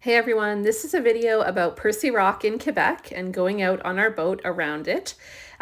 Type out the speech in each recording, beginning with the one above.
Hey everyone, this is a video about Perce Rock in Quebec and going out on our boat around it.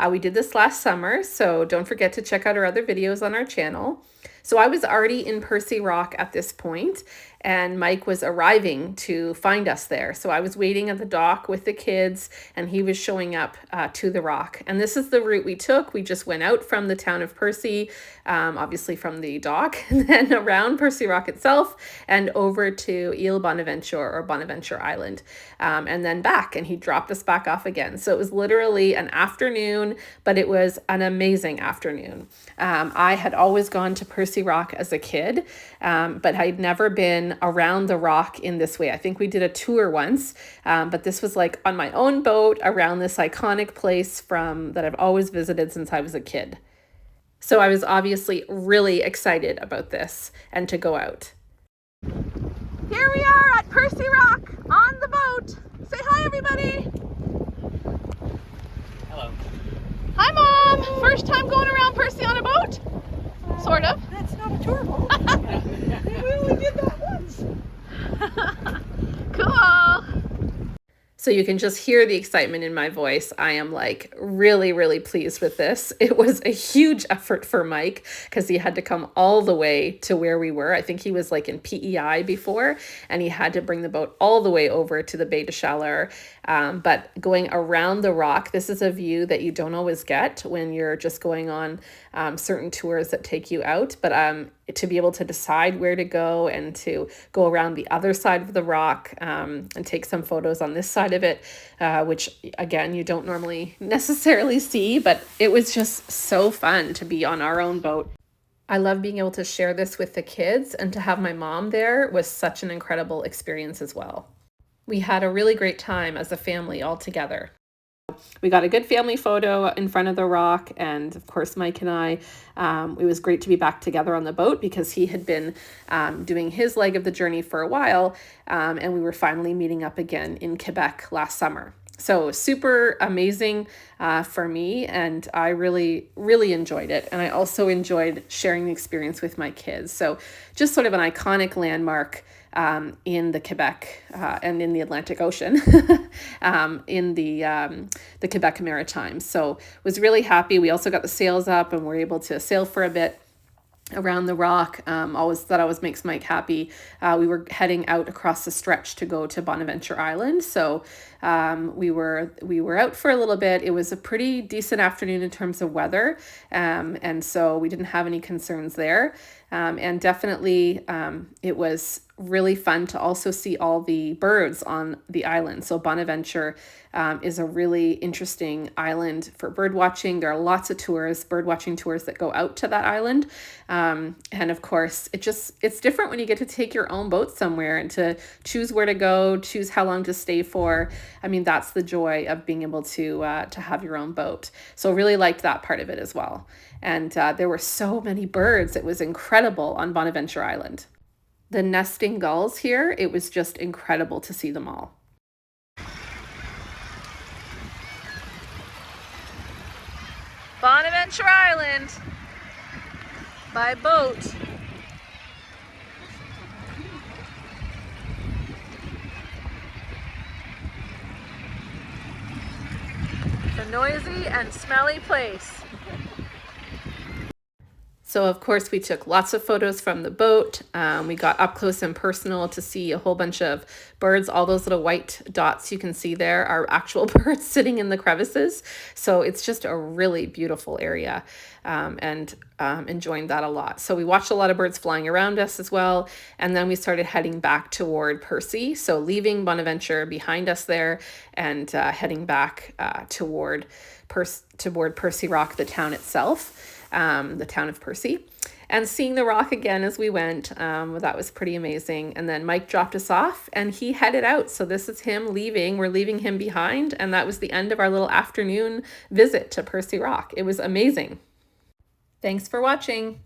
We did this last summer, so don't forget to check out our other videos on our channel. So I was already in Perce Rock at this point, and Mike was arriving to find us there. So I was waiting at the dock with the kids, and he was showing up to the rock. And this is the route we took. We just went out from the town of Perce, obviously from the dock, and then around Perce Rock itself, and over to Ile Bonaventure or Bonaventure Island, and then back. And he dropped us back off again. So it was literally an afternoon, but it was an amazing afternoon. I had always gone to Perce Rock as a kid, but I'd never been around the rock in this way. I think we did a tour once, but this was like on my own boat around this iconic place that I've always visited since I was a kid. So I was obviously really excited about this and to go out. Here we are at Perce Rock on the boat. Say hi, everybody. Hello. Hi, Mom. First time going around Perce on a boat? Sort of. That's not a tour boat. We only did that once. Cool. So you can just hear the excitement in my voice. I am like really, really pleased with this. It was a huge effort for Mike because he had to come all the way to where we were. I think he was like in PEI before, and he had to bring the boat all the way over to the Baie de Chaleur. But going around the rock, this is a view that you don't always get when you're just going on certain tours that take you out. But to be able to decide where to go and to go around the other side of the rock and take some photos on this side of it, which again, you don't normally necessarily see, but it was just so fun to be on our own boat. I love being able to share this with the kids, and to have my mom there was such an incredible experience as well. We had a really great time as a family all together. We got a good family photo in front of the rock, and of course Mike and I, it was great to be back together on the boat because he had been doing his leg of the journey for a while, and we were finally meeting up again in Quebec last summer. So super amazing for me, and I really, really enjoyed it. And I also enjoyed sharing the experience with my kids. So just sort of an iconic landmark in the Quebec and in the Atlantic Ocean in the Quebec Maritimes. So was really happy. We also got the sails up and were able to sail for a bit around the rock. That always makes Mike happy. We were heading out across the stretch to go to Bonaventure Island. So we were out for a little bit. It was a pretty decent afternoon in terms of weather. And so we didn't have any concerns there. And definitely it was really fun to also see all the birds on the island. So Bonaventure is a really interesting island for bird watching. There are lots of bird watching tours that go out to that island. And of course, it's different when you get to take your own boat somewhere and to choose where to go, choose how long to stay for. I mean, that's the joy of being able to have your own boat. So really liked that part of it as well. And there were so many birds. It was incredible on Bonaventure Island. The nesting gulls here, it was just incredible to see them all. Bonaventure Island by boat. It's a noisy and smelly place. So of course we took lots of photos from the boat. We got up close and personal to see a whole bunch of birds. All those little white dots you can see there are actual birds sitting in the crevices. So it's just a really beautiful area, and enjoying that a lot. So we watched a lot of birds flying around us as well. And then we started heading back toward Perce. So leaving Bonaventure behind us there and heading back toward Perce Rock, the town itself. The town of Perce, and seeing the rock again as we went. That was pretty amazing. And then Mike dropped us off and he headed out. So this is him leaving. We're leaving him behind. And that was the end of our little afternoon visit to Perce Rock. It was amazing. Thanks for watching.